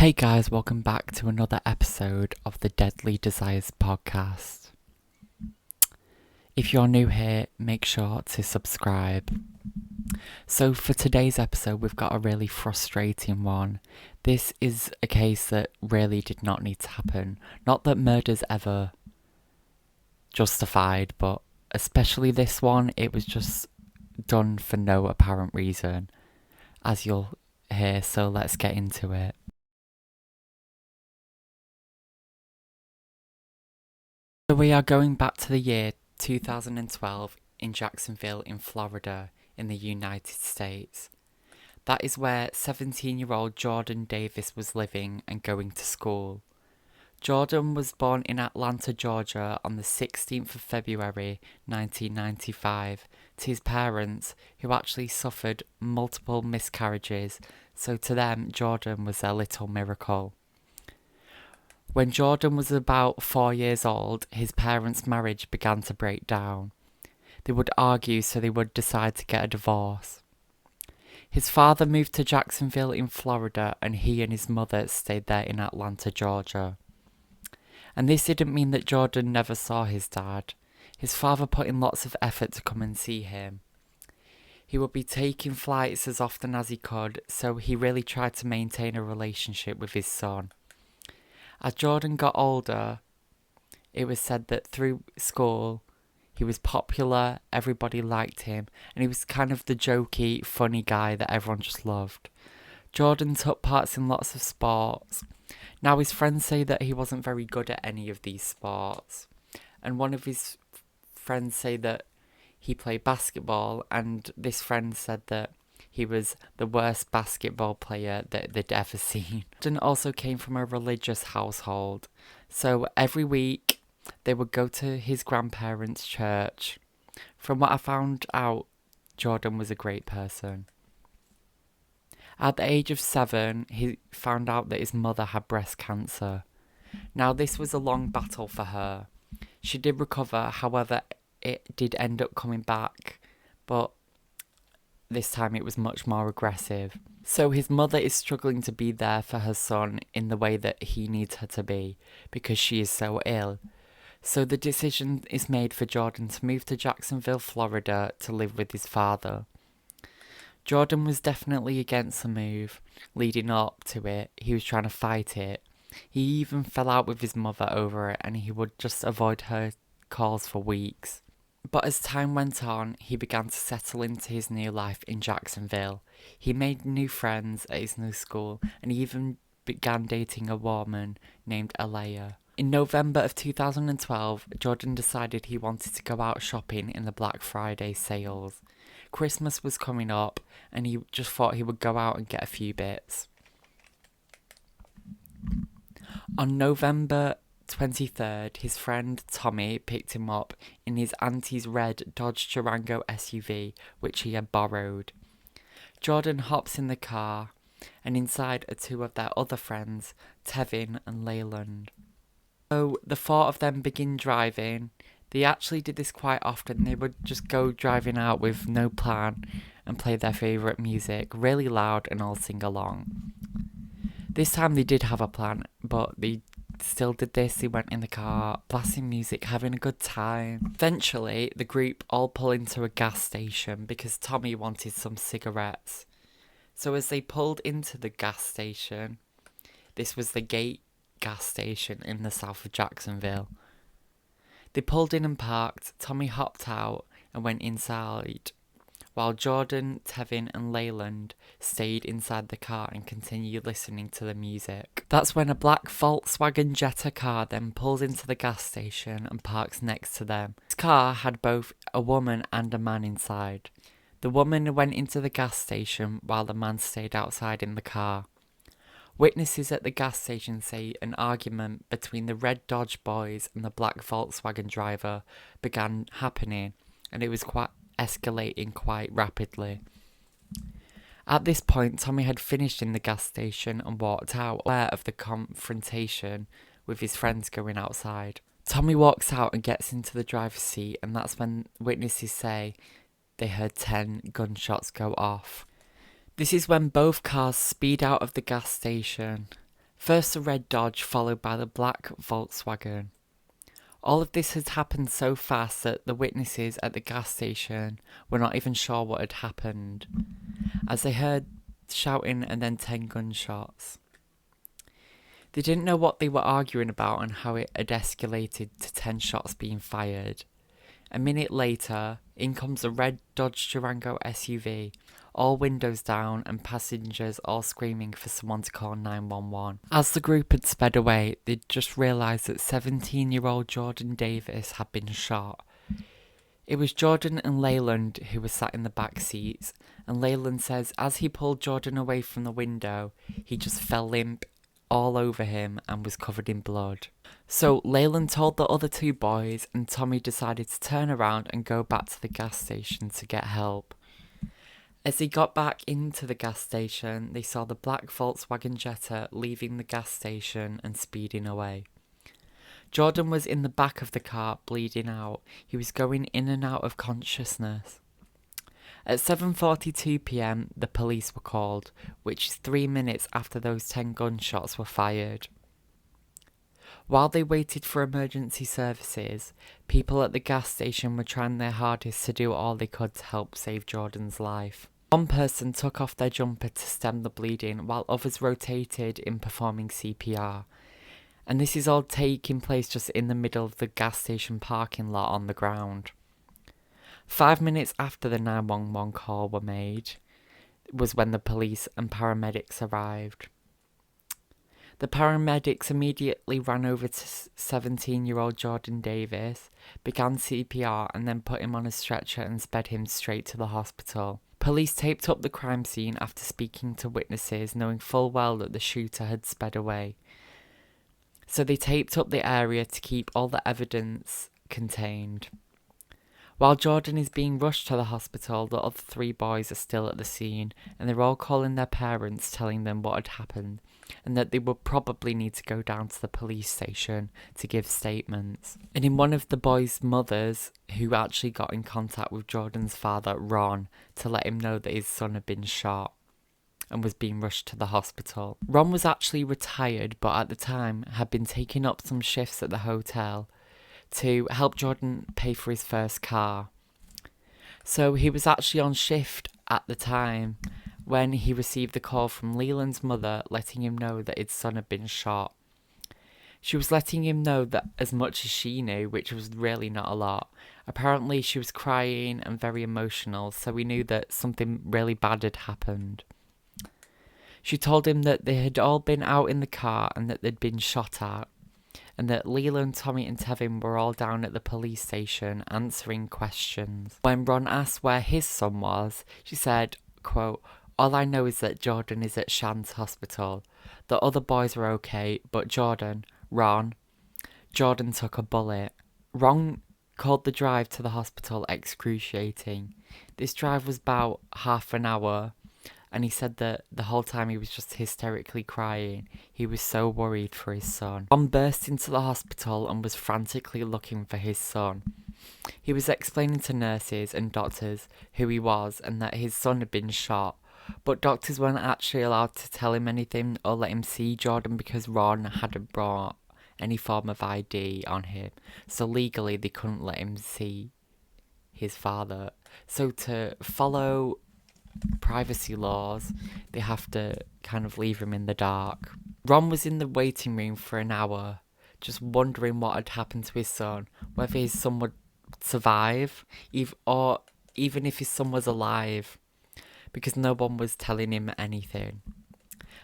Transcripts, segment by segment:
Hey guys, welcome back to another episode of the Deadly Desires podcast. If you're new here, make sure to subscribe. So for today's episode, we've got a really frustrating one. This is a case that really did not need to happen. Not that murder's ever justified, but especially this one, it was just done for no apparent reason, as you'll hear, so let's get into it. So we are going back to the year 2012 in Jacksonville in Florida in the United States. That is where 17-year-old Jordan Davis was living and going to school. Jordan was born in Atlanta, Georgia on the 16th of February 1995 to his parents who actually suffered multiple miscarriages, so to them Jordan was their little miracle. When Jordan was about 4 years old, his parents' marriage began to break down. They would argue, so they would decide to get a divorce. His father moved to Jacksonville in Florida, and he and his mother stayed there in Atlanta, Georgia. And this didn't mean that Jordan never saw his dad. His father put in lots of effort to come and see him. He would be taking flights as often as he could, so he really tried to maintain a relationship with his son. As Jordan got older, it was said that through school, he was popular, everybody liked him, and he was kind of the jokey, funny guy that everyone just loved. Jordan took parts in lots of sports. Now his friends say that he wasn't very good at any of these sports, and one of his friends say that he played basketball, and this friend said that he was the worst basketball player that they'd ever seen. Jordan also came from a religious household, so every week they would go to his grandparents' church. From what I found out, Jordan was a great person. At the age of 7, he found out that his mother had breast cancer. Now this was a long battle for her. She did recover, however, it did end up coming back, but this time it was much more aggressive. So his mother is struggling to be there for her son in the way that he needs her to be because she is so ill. So the decision is made for Jordan to move to Jacksonville, Florida to live with his father. Jordan was definitely against the move. Leading up to it, he was trying to fight it. He even fell out with his mother over it, and he would just avoid her calls for weeks. But as time went on, he began to settle into his new life in Jacksonville. He made new friends at his new school, and he even began dating a woman named Alea. In November of 2012, Jordan decided he wanted to go out shopping in the Black Friday sales. Christmas was coming up, and he just thought he would go out and get a few bits. On November 23rd, his friend Tommy picked him up in his auntie's red Dodge Durango SUV, which he had borrowed. Jordan hops in the car, and inside are two of their other friends, Tevin and Leyland. So the four of them begin driving. They actually did this quite often. They would just go driving out with no plan and play their favourite music really loud and all sing along. This time they did have a plan, but they still did this. They went in the car, blasting music, having a good time. Eventually, the group all pull into a gas station because Tommy wanted some cigarettes. So as they pulled into the gas station, this was the Gate gas station in the south of Jacksonville. They pulled in and parked. Tommy hopped out and went inside, while Jordan, Tevin and Leyland stayed inside the car and continued listening to the music. That's when a black Volkswagen Jetta car then pulls into the gas station and parks next to them. This car had both a woman and a man inside. The woman went into the gas station while the man stayed outside in the car. Witnesses at the gas station say an argument between the red Dodge boys and the black Volkswagen driver began happening, and it was escalating quite rapidly. At this point, Tommy had finished in the gas station and walked out, aware of the confrontation with his friends going outside. Tommy walks out and gets into the driver's seat, and that's when witnesses say they heard 10 gunshots go off. This is when both cars speed out of the gas station. First the red Dodge, followed by the black Volkswagen. All of this had happened so fast that the witnesses at the gas station were not even sure what had happened, as they heard shouting and then 10 gunshots. They didn't know what they were arguing about and how it had escalated to 10 shots being fired. A minute later, in comes a red Dodge Durango SUV, all windows down and passengers all screaming for someone to call 911. As the group had sped away, they'd just realised that 17-year-old Jordan Davis had been shot. It was Jordan and Leyland who were sat in the back seats, and Leyland says as he pulled Jordan away from the window, he just fell limp all over him and was covered in blood. So Leyland told the other two boys, and Tommy decided to turn around and go back to the gas station to get help. As he got back into the gas station, they saw the black Volkswagen Jetta leaving the gas station and speeding away. Jordan was in the back of the car, bleeding out. He was going in and out of consciousness. At 7:42 p.m, the police were called, which is 3 minutes after those 10 gunshots were fired. While they waited for emergency services, people at the gas station were trying their hardest to do all they could to help save Jordan's life. One person took off their jumper to stem the bleeding, while others rotated in performing CPR. And this is all taking place just in the middle of the gas station parking lot on the ground. 5 minutes after the 911 call were made was when the police and paramedics arrived. The paramedics immediately ran over to 17-year-old Jordan Davis, began CPR and then put him on a stretcher and sped him straight to the hospital. Police taped up the crime scene after speaking to witnesses, knowing full well that the shooter had sped away. So they taped up the area to keep all the evidence contained. While Jordan is being rushed to the hospital, the other 3 boys are still at the scene, and they're all calling their parents, telling them what had happened, and that they would probably need to go down to the police station to give statements. And in one of the boys' mothers, who actually got in contact with Jordan's father, Ron, to let him know that his son had been shot and was being rushed to the hospital. Ron was actually retired, but at the time had been taking up some shifts at the hotel to help Jordan pay for his first car. So he was actually on shift at the time when he received the call from Leland's mother letting him know that his son had been shot. She was letting him know that as much as she knew, which was really not a lot. Apparently she was crying and very emotional, so we knew that something really bad had happened. She told him that they had all been out in the car and that they'd been shot at, and that Leland, Tommy and Tevin were all down at the police station answering questions. When Ron asked where his son was, she said, quote, "All I know is that Jordan is at Shands Hospital. The other boys are okay, but Jordan took a bullet." Ron called the drive to the hospital excruciating. This drive was about half an hour, and he said that the whole time he was just hysterically crying. He was so worried for his son. Ron burst into the hospital and was frantically looking for his son. He was explaining to nurses and doctors who he was and that his son had been shot, but doctors weren't actually allowed to tell him anything or let him see Jordan because Ron hadn't brought any form of ID on him, so legally they couldn't let him see his father. So to follow privacy laws, they have to kind of leave him in the dark. Ron was in the waiting room for an hour, just wondering what had happened to his son, whether his son would survive, or even if his son was alive, because no one was telling him anything.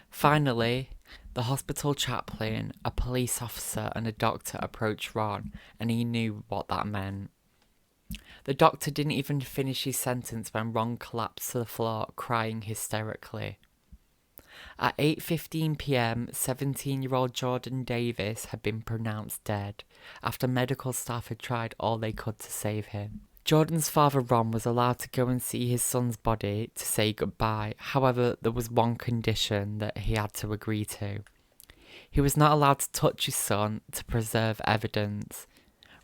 Finally, the hospital chaplain, a police officer and a doctor approached Ron, and he knew what that meant. The doctor didn't even finish his sentence when Ron collapsed to the floor, crying hysterically. At 8:15 p.m, 17-year-old Jordan Davis had been pronounced dead, after medical staff had tried all they could to save him. Jordan's father Ron was allowed to go and see his son's body to say goodbye. However, there was one condition that he had to agree to. He was not allowed to touch his son to preserve evidence.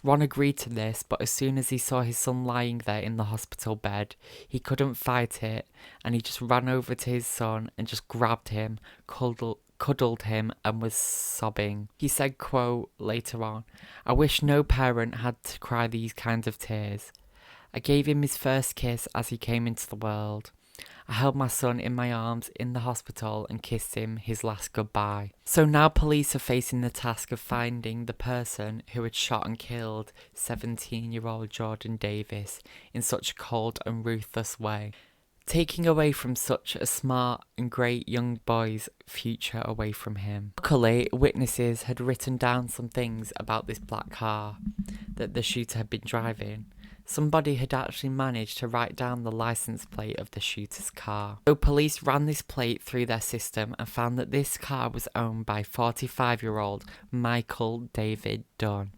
Ron agreed to this, but as soon as he saw his son lying there in the hospital bed, he couldn't fight it, and he just ran over to his son and just grabbed him, cuddled him and was sobbing. He said, quote, later on, "I wish no parent had to cry these kinds of tears. I gave him his first kiss as he came into the world. I held my son in my arms in the hospital and kissed him his last goodbye." So now police are facing the task of finding the person who had shot and killed 17-year-old Jordan Davis in such a cold and ruthless way, taking away from such a smart and great young boy's future away from him. Luckily, witnesses had written down some things about this black car that the shooter had been driving. Somebody had actually managed to write down the license plate of the shooter's car. So police ran this plate through their system and found that this car was owned by 45-year-old Michael David Dunn.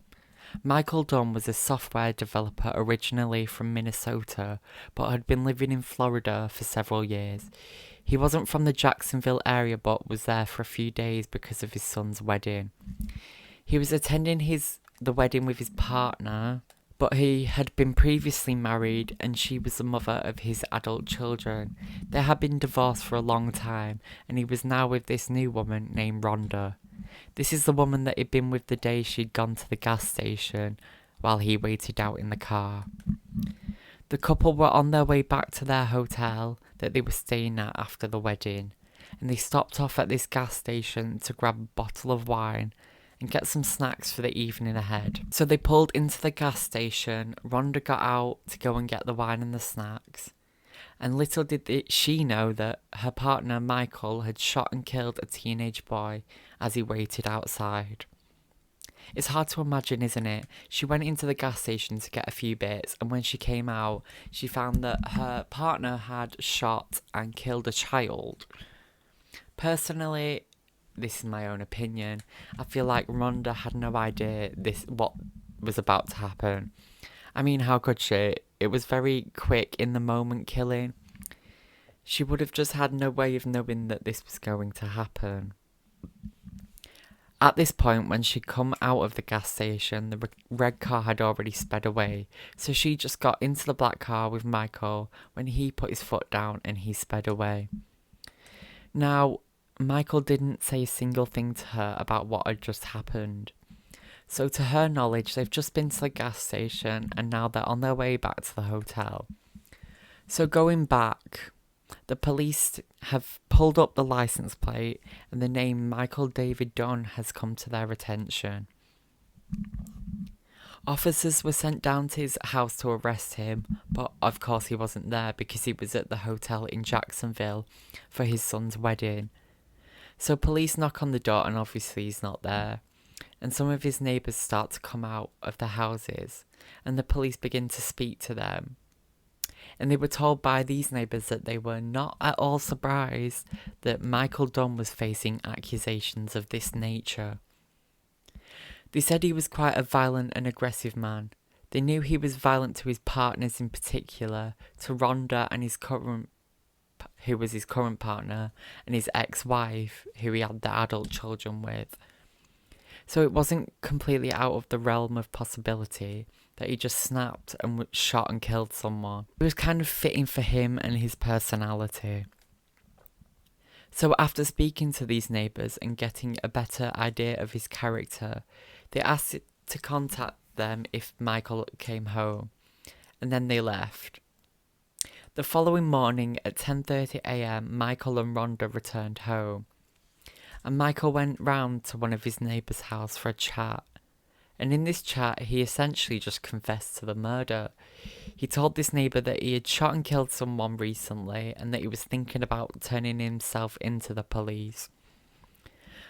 Michael Dunn was a software developer originally from Minnesota, but had been living in Florida for several years. He wasn't from the Jacksonville area, but was there for a few days because of his son's wedding. He was attending the wedding with his partner, but he had been previously married and she was the mother of his adult children. They had been divorced for a long time, and he was now with this new woman named Rhonda. This is the woman that he'd been with the day she'd gone to the gas station while he waited out in the car. The couple were on their way back to their hotel that they were staying at after the wedding, and they stopped off at this gas station to grab a bottle of wine and get some snacks for the evening ahead. So they pulled into the gas station. Rhonda got out to go and get the wine and the snacks. And little did she know that her partner Michael had shot and killed a teenage boy as he waited outside. It's hard to imagine, isn't it? She went into the gas station to get a few bits, and when she came out, she found that her partner had shot and killed a child. Personally, this is my own opinion, I feel like Rhonda had no idea what was about to happen. I mean, how could she? It was very quick in the moment killing. She would have just had no way of knowing that this was going to happen. At this point, when she'd come out of the gas station, the red car had already sped away, so she just got into the black car with Michael when he put his foot down and he sped away. Now, Michael didn't say a single thing to her about what had just happened. So to her knowledge, they've just been to the gas station and now they're on their way back to the hotel. So going back, the police have pulled up the license plate and the name Michael David Dunn has come to their attention. Officers were sent down to his house to arrest him, but of course he wasn't there because he was at the hotel in Jacksonville for his son's wedding. So police knock on the door and obviously he's not there. And some of his neighbours start to come out of the houses and the police begin to speak to them. And they were told by these neighbours that they were not at all surprised that Michael Dunn was facing accusations of this nature. They said he was quite a violent and aggressive man. They knew he was violent to his partners in particular, to Rhonda and who was his current partner, and his ex-wife, who he had the adult children with. So it wasn't completely out of the realm of possibility that he just snapped and shot and killed someone. It was kind of fitting for him and his personality. So after speaking to these neighbours and getting a better idea of his character, they asked to contact them if Michael came home, and then they left. The following morning at 10:30 a.m, Michael and Rhonda returned home, and Michael went round to one of his neighbours' house for a chat. And in this chat, he essentially just confessed to the murder. He told this neighbour that he had shot and killed someone recently and that he was thinking about turning himself into the police.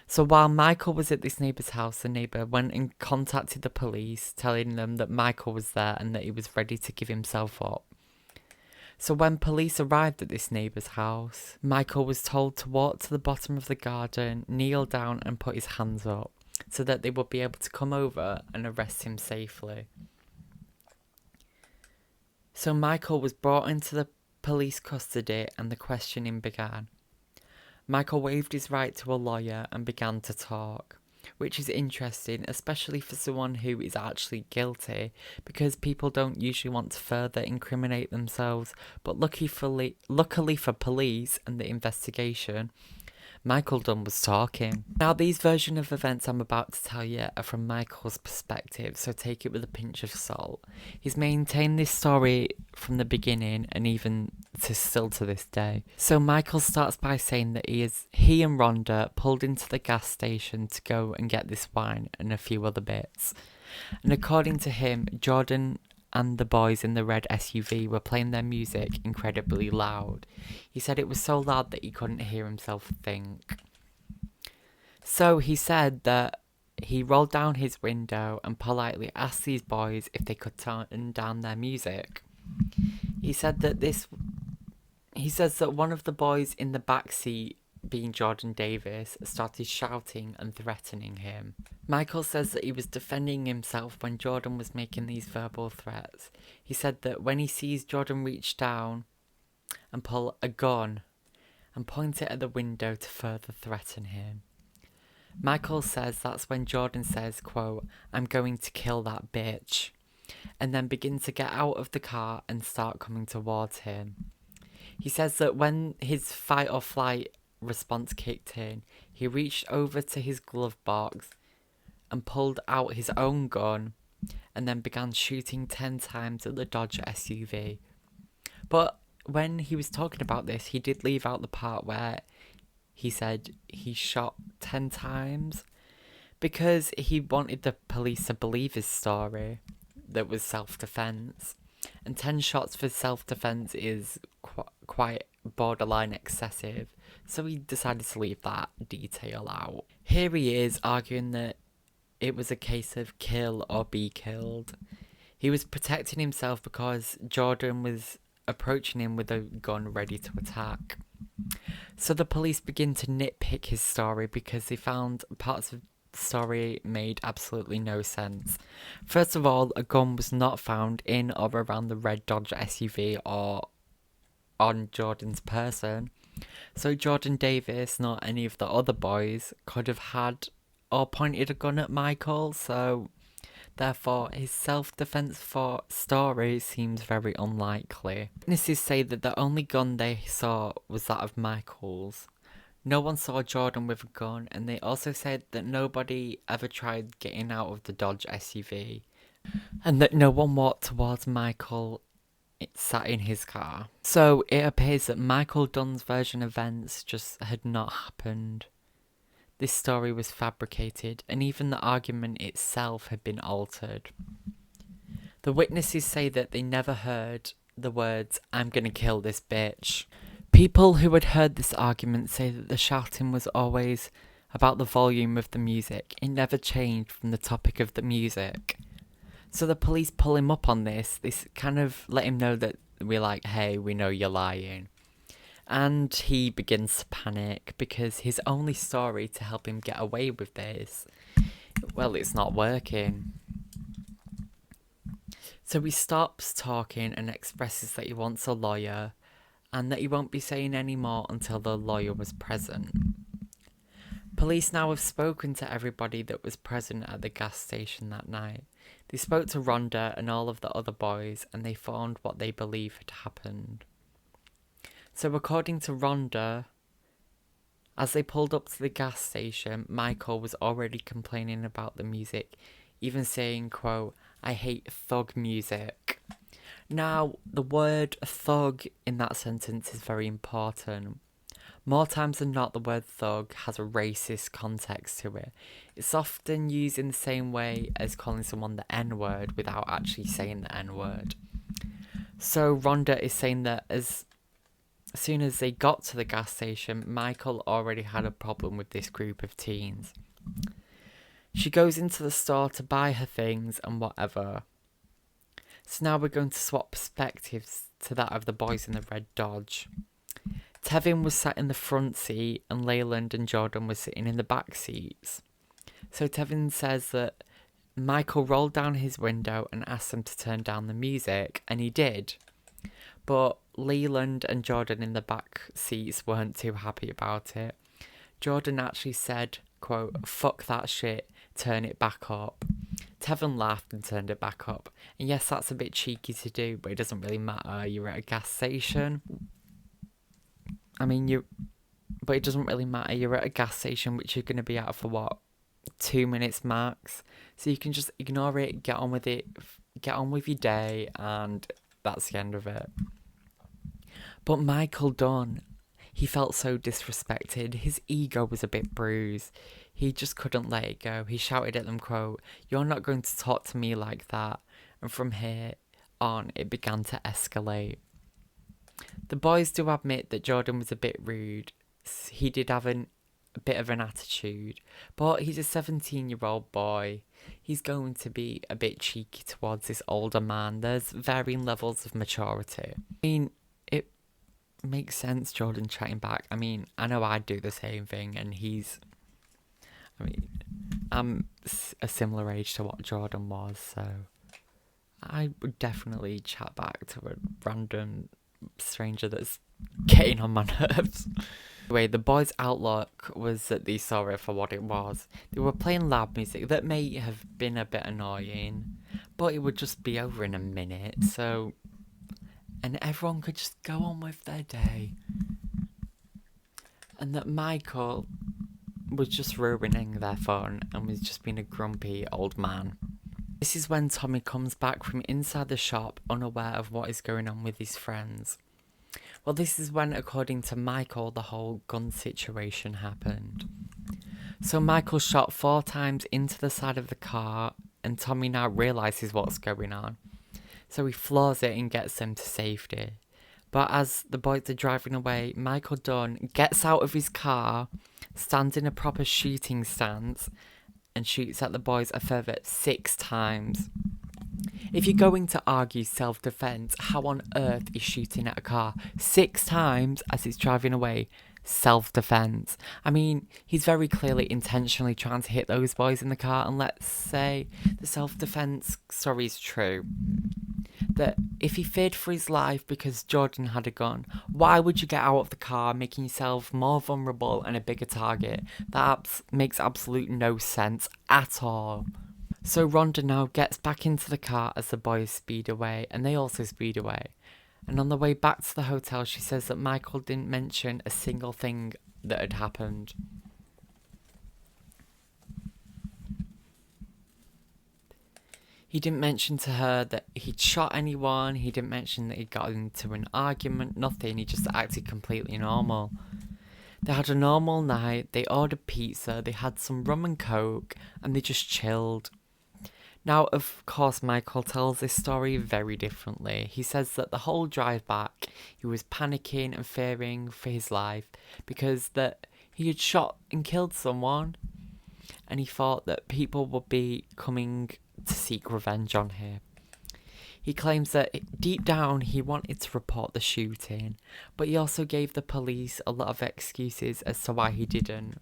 So while Michael was at this neighbour's house, the neighbour went and contacted the police, telling them that Michael was there and that he was ready to give himself up. So when police arrived at this neighbour's house, Michael was told to walk to the bottom of the garden, kneel down and put his hands up, so that they would be able to come over and arrest him safely. So Michael was brought into the police custody and the questioning began. Michael waived his right to a lawyer and began to talk, which is interesting, especially for someone who is actually guilty, because people don't usually want to further incriminate themselves. But luckily for police and the investigation, Michael Dunn was talking. Now, these version of events I'm about to tell you are from Michael's perspective, so take it with a pinch of salt. He's maintained this story from the beginning and even still to this day. So Michael starts by saying that he and Rhonda pulled into the gas station to go and get this wine and a few other bits. And according to him, Jordan and the boys in the red SUV were playing their music incredibly loud. He said it was so loud that he couldn't hear himself think. So he said that he rolled down his window and politely asked these boys if they could turn down their music. He says that one of the boys in the back seat, being Jordan Davis, started shouting and threatening him. Michael says that he was defending himself when Jordan was making these verbal threats. He said that when he sees Jordan reach down and pull a gun and point it at the window to further threaten him. Michael says that's when Jordan says, quote, "I'm going to kill that bitch," and then begins to get out of the car and start coming towards him. He says that when his fight or flight response kicked in, he reached over to his glove box and pulled out his own gun and then began shooting 10 times at the Dodge SUV. But when he was talking about this, he did leave out the part where he said he shot 10 times because he wanted the police to believe his story that was self-defense. And 10 shots for self-defense is quite borderline excessive, so he decided to leave that detail out. Here he is arguing that it was a case of kill or be killed. He was protecting himself because Jordan was approaching him with a gun ready to attack. So the police begin to nitpick his story because they found parts of the story made absolutely no sense. First of all, a gun was not found in or around the red Dodge SUV or on Jordan's person. So Jordan Davis, nor any of the other boys, could have had or pointed a gun at Michael, so therefore his self-defense story seems very unlikely. Witnesses say that the only gun they saw was that of Michael's. No one saw Jordan with a gun, and they also said that nobody ever tried getting out of the Dodge SUV, and that no one walked towards Michael sat in his car. So it appears that Michael Dunn's version of events just had not happened. This story was fabricated, and even the argument itself had been altered. The witnesses say that they never heard the words, "I'm gonna kill this bitch." People who had heard this argument say that the shouting was always about the volume of the music. It never changed from the topic of the music. So the police pull him up on this. They kind of let him know that we're like, hey, we know you're lying. And he begins to panic because his only story to help him get away with this, well, it's not working. So he stops talking and expresses that he wants a lawyer and that he won't be saying any more until the lawyer was present. Police now have spoken to everybody that was present at the gas station that night. They spoke to Rhonda and all of the other boys, and they found what they believe had happened. So according to Rhonda, as they pulled up to the gas station, Michael was already complaining about the music, even saying, quote, "I hate thug music." Now, the word thug in that sentence is very important. More times than not, the word thug has a racist context to it. It's often used in the same way as calling someone the N-word without actually saying the N-word. So Rhonda is saying that as soon as they got to the gas station, Michael already had a problem with this group of teens. She goes into the store to buy her things and whatever. So now we're going to swap perspectives to that of the boys in the red Dodge. Tevin was sat in the front seat and Leyland and Jordan were sitting in the back seats. So Tevin says that Michael rolled down his window and asked them to turn down the music, and he did. But Leyland and Jordan in the back seats weren't too happy about it. Jordan actually said, quote, "Fuck that shit, turn it back up." Tevin laughed and turned it back up. And yes, that's a bit cheeky to do, but it doesn't really matter. You're at a gas station. I mean, you're but it doesn't really matter. You're at a gas station, which you're going to be at for what, 2 minutes max. So you can just ignore it, get on with it, get on with your day, and that's the end of it. But Michael Dunn, he felt so disrespected. His ego was a bit bruised. He just couldn't let it go. He shouted at them, quote, "You're not going to talk to me like that." And from here on, it began to escalate. The boys do admit that Jordan was a bit rude. He did have a bit of an attitude, but he's a 17-year-old boy. He's going to be a bit cheeky towards this older man. There's varying levels of maturity. I mean, it makes sense, Jordan chatting back. I mean, I know I'd do the same thing, and I'm a similar age to what Jordan was, so I would definitely chat back to a random stranger that's getting on my nerves. Anyway, the boys' outlook was that they saw it for what it was. They were playing loud music that may have been a bit annoying, but it would just be over in a minute, and everyone could just go on with their day. And that Michael was just ruining their fun and was just being a grumpy old man. This is when Tommy comes back from inside the shop, unaware of what is going on with his friends. Well, this is when, according to Michael, the whole gun situation happened. So Michael shot 4 times into the side of the car, and Tommy now realises what's going on. So he floors it and gets them to safety. But as the boys are driving away, Michael Dunn gets out of his car, stands in a proper shooting stance, and shoots at the boys a further 6 times. If you're going to argue self-defense, how on earth is shooting at a car 6 times as it's driving away self-defense? I mean, he's very clearly intentionally trying to hit those boys in the car, and let's say the self-defense story is true. That if he feared for his life because Jordan had a gun, why would you get out of the car, making yourself more vulnerable and a bigger target? That makes absolute no sense at all. So Rhonda now gets back into the car as the boys speed away, and they also speed away. And on the way back to the hotel, she says that Michael didn't mention a single thing that had happened. He didn't mention to her that he'd shot anyone, he didn't mention that he'd got into an argument, nothing. He just acted completely normal. They had a normal night, they ordered pizza, they had some rum and coke, and they just chilled. Now, of course, Michael tells this story very differently. He says that the whole drive back, he was panicking and fearing for his life because that he had shot and killed someone, and he thought that people would be coming to seek revenge on him. He claims that deep down he wanted to report the shooting, but he also gave the police a lot of excuses as to why he didn't.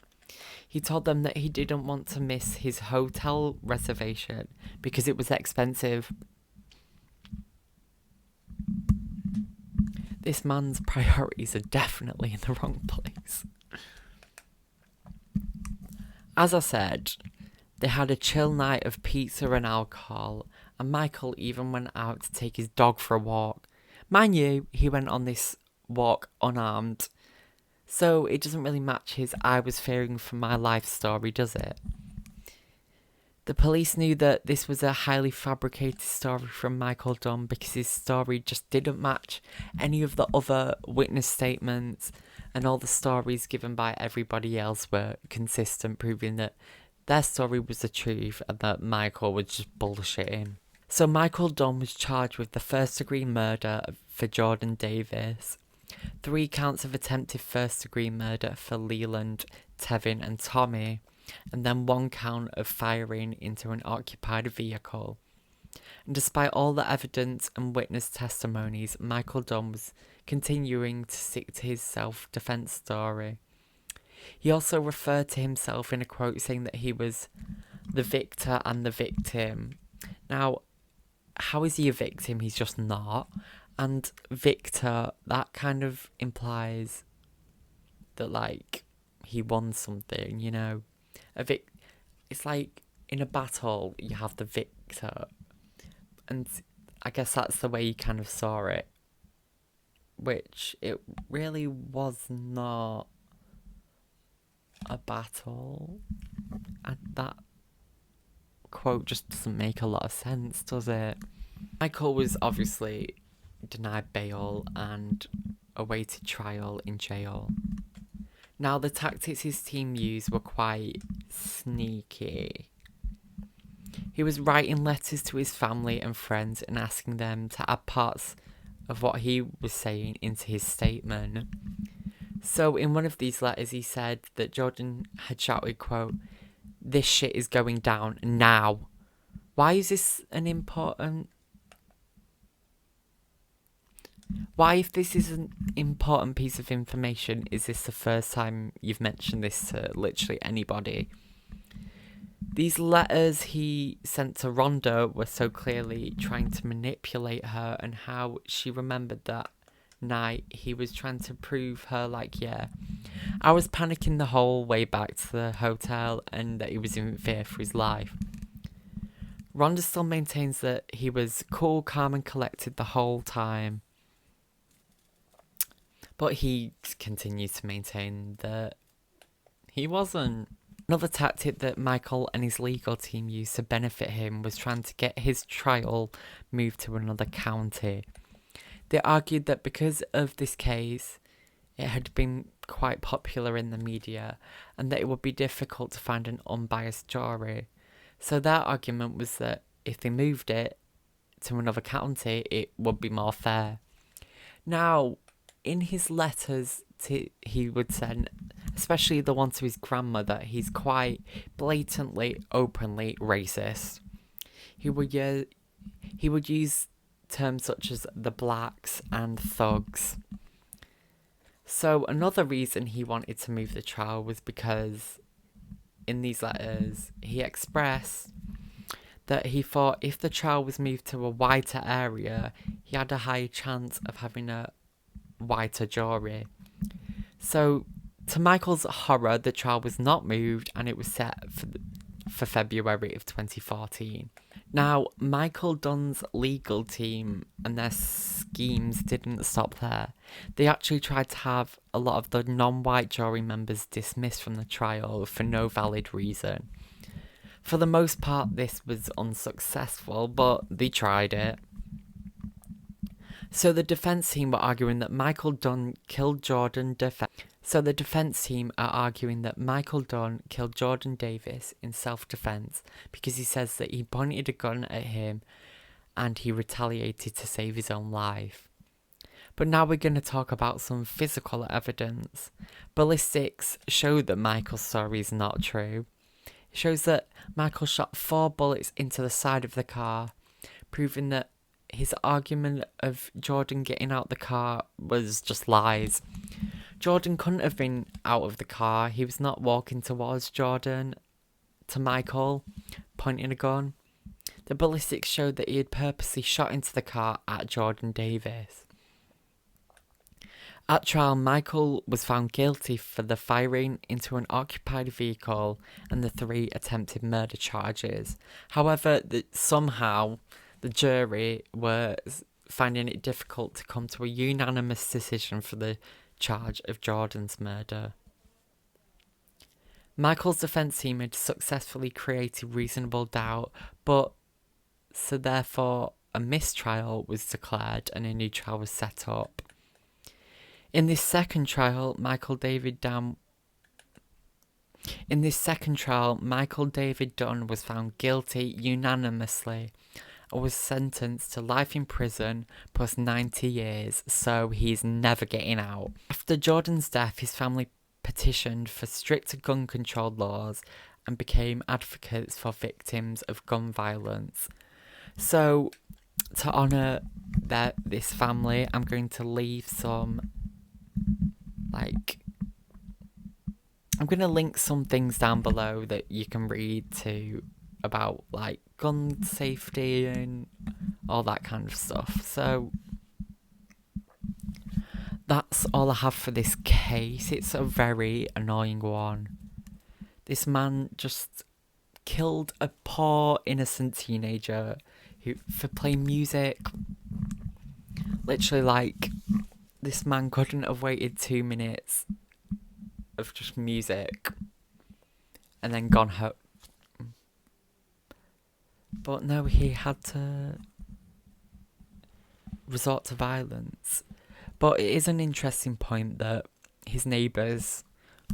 He told them that he didn't want to miss his hotel reservation because it was expensive. This man's priorities are definitely in the wrong place. As I said, they had a chill night of pizza and alcohol, and Michael even went out to take his dog for a walk. Mind you, he went on this walk unarmed, so it doesn't really match his "I was fearing for my life" story, does it? The police knew that this was a highly fabricated story from Michael Dunn because his story just didn't match any of the other witness statements, and all the stories given by everybody else were consistent, proving that their story was the truth and that Michael was just bullshitting. So Michael Dunn was charged with the first-degree murder for Jordan Davis, 3 counts of attempted first-degree murder for Leland, Tevin and Tommy, and then 1 count of firing into an occupied vehicle. And despite all the evidence and witness testimonies, Michael Dunn was continuing to stick to his self-defense story. He also referred to himself in a quote saying that he was the victor and the victim. Now, how is he a victim? He's just not. And victor, that kind of implies that, like, he won something, you know? It's like in a battle, you have the victor. And I guess that's the way he kind of saw it. Which it really was not. a battle. And that quote just doesn't make a lot of sense, does it? Michael was obviously denied bail and awaited trial in jail. Now, the tactics his team used were quite sneaky. He was writing letters to his family and friends and asking them to add parts of what he was saying into his statement. So in one of these letters he said that Jordan had shouted, quote, "This shit is going down now." Why is this an important... Why, if this is an important piece of information, is this the first time you've mentioned this to literally anybody? These letters he sent to Rhonda were so clearly trying to manipulate her, and how she remembered that night he was trying to prove her, like, yeah, I was panicking the whole way back to the hotel and that he was in fear for his life. Rhonda still maintains that he was cool, calm and collected the whole time. But he continues to maintain that he wasn't. Another tactic that Michael and his legal team used to benefit him was trying to get his trial moved to another county. They argued that because of this case, it had been quite popular in the media and that it would be difficult to find an unbiased jury. So their argument was that if they moved it to another county, it would be more fair. Now, in his letters he would send, especially the one to his grandmother, he's quite blatantly, openly racist. He would use terms such as the blacks and thugs. So another reason he wanted to move the trial was because in these letters he expressed that he thought if the trial was moved to a whiter area, he had a higher chance of having a whiter jury. So, to Michael's horror, the trial was not moved and it was set for February of 2014. Now, Michael Dunn's legal team and their schemes didn't stop there. They actually tried to have a lot of the non-white jury members dismissed from the trial for no valid reason. For the most part, this was unsuccessful, but they tried it. So the defence team were arguing that Michael Dunn killed Jordan Davis in self-defence because he says that he pointed a gun at him and he retaliated to save his own life. But now we're going to talk about some physical evidence. Ballistics show that Michael's story is not true. It shows that Michael shot 4 bullets into the side of the car, proving that his argument of Jordan getting out the car was just lies. Jordan couldn't have been out of the car. He was not walking towards Michael, pointing a gun. The ballistics showed that he had purposely shot into the car at Jordan Davis. At trial, Michael was found guilty for the firing into an occupied vehicle and the 3 attempted murder charges. However, somehow the jury were finding it difficult to come to a unanimous decision for the charge of Jordan's murder. Michael's defence team had successfully created reasonable doubt, so therefore a mistrial was declared and a new trial was set up. In this second trial, Michael David Dunn was found guilty unanimously and was sentenced to life in prison plus 90 years, so he's never getting out. After Jordan's death, his family petitioned for stricter gun control laws and became advocates for victims of gun violence. So, to honour this family, I'm going to leave I'm going to link some things down below that you can read to about gun safety and all that kind of stuff. So that's all I have for this case. It's a very annoying one. This man just killed a poor innocent teenager for playing music. Literally, this man couldn't have waited 2 minutes of just music and then gone home. But no, he had to resort to violence. But it is an interesting point that his neighbours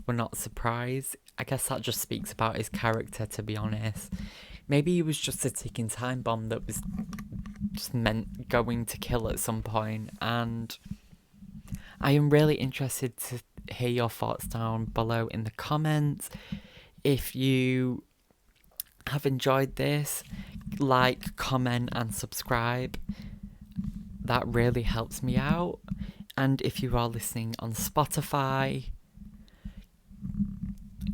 were not surprised. I guess that just speaks about his character, to be honest. Maybe he was just a ticking time bomb that was just meant going to kill at some point. And I am really interested to hear your thoughts down below in the comments. If you have enjoyed this, like, comment and subscribe. That really helps me out. And if you are listening on Spotify,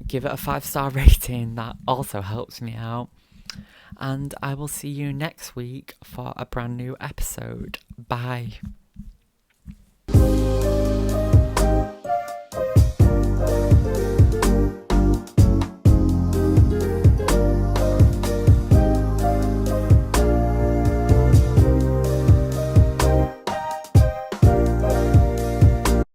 give it a 5-star rating. That also helps me out. And I will see you next week for a brand new episode. Bye.